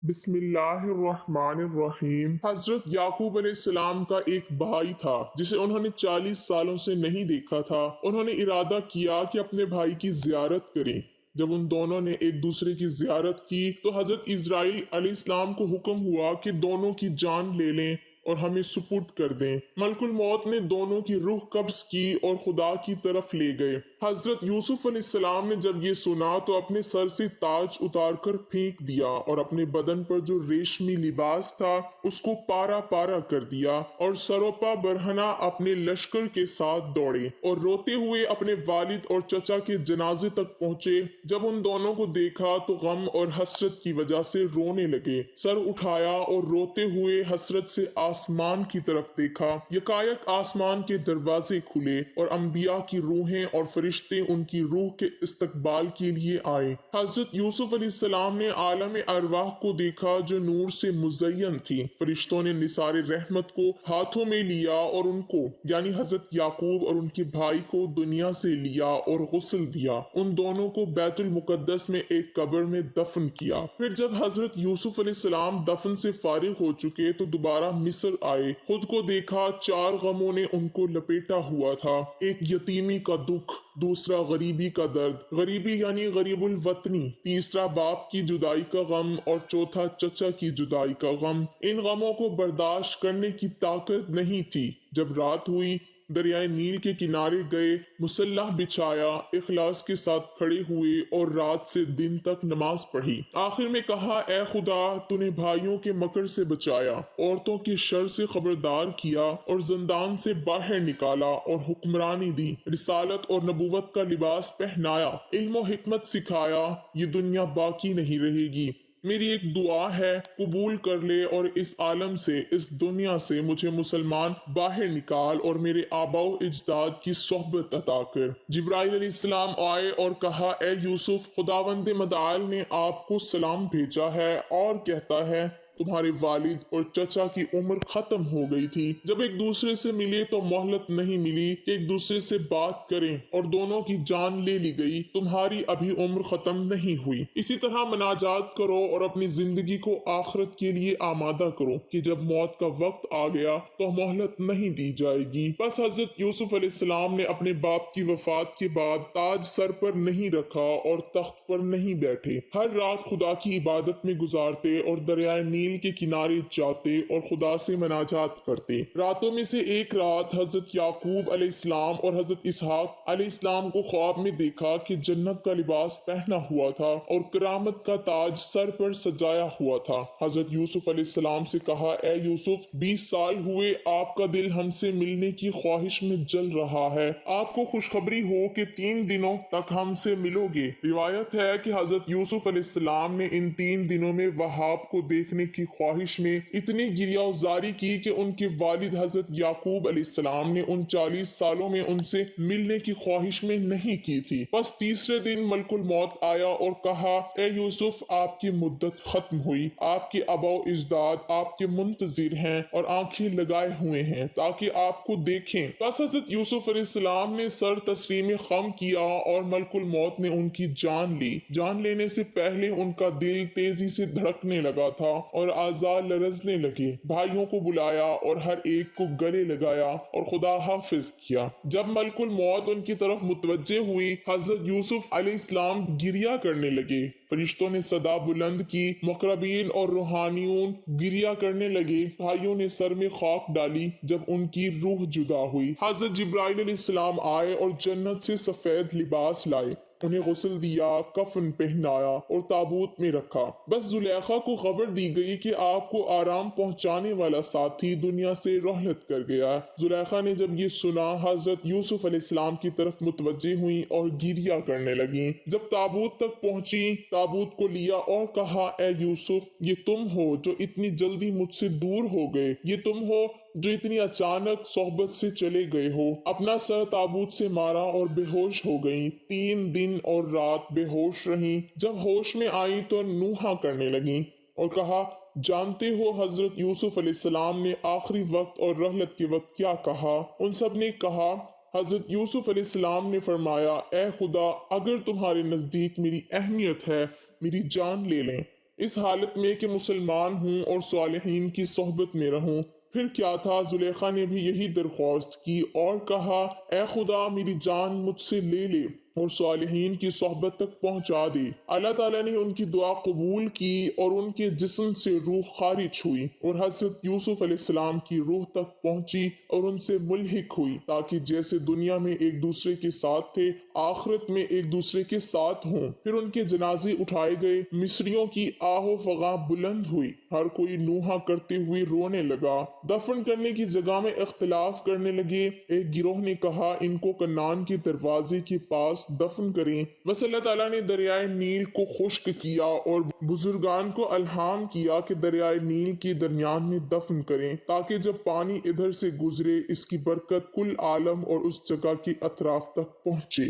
بسم اللہ الرحمن الرحیم۔ حضرت یعقوب علیہ السلام کا ایک بھائی تھا جسے انہوں نے 40 سالوں سے نہیں دیکھا تھا۔ انہوں نے ارادہ کیا کہ اپنے بھائی کی زیارت کریں۔ جب ان دونوں نے ایک دوسرے کی زیارت کی تو حضرت اسرائیل علیہ السلام کو حکم ہوا کہ دونوں کی جان لے لیں اور ہمیں سپرد کر دیں۔ ملک الموت نے دونوں کی روح قبض کی اور خدا کی طرف لے گئے۔ حضرت یوسف علیہ السلام نے جب یہ سنا تو اپنے سر سے تاج اتار کر پھینک دیا اور اپنے بدن پر جو ریشمی لباس تھا اس کو پارا پارا کر دیا اور سروپا برہنہ اپنے لشکر کے ساتھ دوڑے اور روتے ہوئے اپنے والد اور چچا کے جنازے تک پہنچے۔ جب ان دونوں کو دیکھا تو غم اور حسرت کی وجہ سے رونے لگے۔ سر اٹھایا اور روتے ہوئے حسرت سے آسمان کی طرف دیکھا۔ یکایک آسمان کے دروازے کھلے اور انبیاء کی روحیں اور فرشتے ان کی روح کے استقبال کے لیے آئے۔ حضرت یوسف علیہ السلام نے عالم ارواح کو دیکھا جو نور سے مزین تھی۔ فرشتوں نے نثار رحمت کو ہاتھوں میں لیا اور ان کو یعنی حضرت یعقوب اور ان کے بھائی کو دنیا سے لیا اور غسل دیا۔ ان دونوں کو بیت المقدس میں ایک قبر میں دفن کیا۔ پھر جب حضرت یوسف علیہ السلام دفن سے فارغ ہو چکے تو دوبارہ مصر آئے۔ خود کو دیکھا 4 غموں نے ان کو لپیٹا ہوا تھا۔ ایک یتیمی کا دکھ، دوسرا غریبی کا درد، غریبی یعنی غریب الوطنی، تیسرا باپ کی جدائی کا غم اور چوتھا چچا کی جدائی کا غم۔ ان غموں کو برداشت کرنے کی طاقت نہیں تھی۔ جب رات ہوئی دریائے نیل کے کنارے گئے، مسلح بچھایا، اخلاص کے ساتھ کھڑے ہوئے اور رات سے دن تک نماز پڑھی۔ آخر میں کہا اے خدا تو نے بھائیوں کے مکر سے بچایا، عورتوں کے شر سے خبردار کیا اور زندان سے باہر نکالا اور حکمرانی دی، رسالت اور نبوت کا لباس پہنایا، علم و حکمت سکھایا۔ یہ دنیا باقی نہیں رہے گی۔ میری ایک دعا ہے قبول کر لے اور اس عالم سے اس دنیا سے مجھے مسلمان باہر نکال اور میرے آباء و اجداد کی صحبت عطا کر۔ جبرائیل علیہ السلام آئے اور کہا اے یوسف خداوند متعال نے آپ کو سلام بھیجا ہے اور کہتا ہے تمہارے والد اور چچا کی عمر ختم ہو گئی تھی۔ جب ایک دوسرے سے ملے تو مہلت نہیں ملی کہ ایک دوسرے سے بات کریں اور دونوں کی جان لے لی گئی۔ تمہاری ابھی عمر ختم نہیں ہوئی۔ اسی طرح مناجات کرو اور اپنی زندگی کو آخرت کے لیے آمادہ کرو کہ جب موت کا وقت آ گیا تو مہلت نہیں دی جائے گی۔ بس حضرت یوسف علیہ السلام نے اپنے باپ کی وفات کے بعد تاج سر پر نہیں رکھا اور تخت پر نہیں بیٹھے۔ ہر رات خدا کی عبادت میں گزارتے اور دریائے نیل کے کنارے جاتے اور خدا سے مناجات کرتے۔ راتوں میں سے ایک رات حضرت یعقوب علیہ السلام اور حضرت اسحاق علیہ السلام کو خواب میں دیکھا کہ جنت کا لباس پہنا ہوا تھا اور کرامت کا تاج سر پر سجایا ہوا تھا۔ حضرت یوسف علیہ السلام سے کہا اے یوسف 20 سال ہوئے آپ کا دل ہم سے ملنے کی خواہش میں جل رہا ہے۔ آپ کو خوشخبری ہو کہ 3 دنوں تک ہم سے ملو گے۔ روایت ہے کہ حضرت یوسف علیہ السلام نے ان 3 دنوں میں وہاب کو دیکھنے کی خواہش میں اتنی گریہ وزاری کی کہ ان کے والد حضرت یعقوب علیہ السلام نے ان 40 سالوں میں ان سے ملنے کی خواہش میں نہیں کی تھی۔ بس تیسرے دن ملک الموت آیا اور کہا اے یوسف آپ کی مدت ختم ہوئی۔ آپ کے آباء و اجداد آپ کے منتظر ہیں اور آنکھیں لگائے ہوئے ہیں تاکہ آپ کو دیکھیں۔ بس حضرت یوسف علیہ السلام نے سر تسلیم خم کیا اور ملک الموت نے ان کی جان لی۔ جان لینے سے پہلے ان کا دل تیزی سے دھڑکنے لگا تھا اور اعضاء لرزنے لگے۔ بھائیوں کو بلایا اور ہر ایک کو گلے لگایا اور خدا حافظ کیا۔ جب ملک الموت ان کی طرف متوجہ ہوئی حضرت یوسف علیہ السلام گریہ کرنے لگے۔ فرشتوں نے صدا بلند کی، مقربین اور روحانیون گریہ کرنے لگے۔ بھائیوں نے سر میں خاک ڈالی جب ان کی روح جدا ہوئی۔ حضرت جبرائیل علیہ السلام آئے اور جنت سے سفید لباس لائے، انہیں غسل دیا، کفن پہنایا اور تابوت میں رکھا۔ بس زلیخا کو خبر دی گئی کہ آپ کو آرام پہنچانے والا ساتھی دنیا سے رحلت کر گیا۔ زلیخا نے جب یہ سنا حضرت یوسف علیہ السلام کی طرف متوجہ ہوئی اور گریہ کرنے لگیں۔ جب تابوت تک پہنچی تابوت کو لیا اور کہا اے یوسف یہ تم ہو جو اتنی جلدی مجھ سے دور ہو گئے، یہ تم ہو جو اتنی اچانک صحبت سے چلے گئے ہو۔ اپنا سر تابوت سے مارا اور بے ہوش ہو گئیں۔ 3 دن اور رات بے ہوش رہیں۔ جب ہوش میں آئیں تو نوحہ کرنے لگیں اور کہا جانتے ہو حضرت یوسف علیہ السلام نے آخری وقت اور رحلت کے وقت کیا کہا؟ ان سب نے کہا حضرت یوسف علیہ السلام نے فرمایا اے خدا اگر تمہارے نزدیک میری اہمیت ہے میری جان لے لیں۔ اس حالت میں کہ مسلمان ہوں اور صالحین کی صحبت میں رہوں۔ پھر کیا تھا، زلیخا نے بھی یہی درخواست کی اور کہا، اے خدا میری جان مجھ سے لے لے اور صالحین کی صحبت تک پہنچا دے۔ اللہ تعالیٰ نے ان کی دعا قبول کی اور ان کے جسم سے روح خارج ہوئی اور حضرت یوسف علیہ السلام کی روح تک پہنچی اور ان سے ملحق ہوئی، تاکہ جیسے دنیا میں ایک دوسرے کے ساتھ تھے آخرت میں ایک دوسرے کے ساتھ ہوں۔ پھر ان کے جنازے اٹھائے گئے، مصریوں کی آہ و فغاں بلند ہوئی، ہر کوئی نوحہ کرتے ہوئے رونے لگا۔ دفن کرنے کی جگہ میں اختلاف کرنے لگے، ایک گروہ نے کہا ان کو کنعان کے دروازے کے پاس دفن کریں۔ بس اللہ تعالیٰ نے دریائے نیل کو خشک کیا اور بزرگان کو الہام کیا کہ دریائے نیل کے درمیان میں دفن کریں، تاکہ جب پانی ادھر سے گزرے اس کی برکت کل عالم اور اس جگہ کے اطراف تک پہنچے۔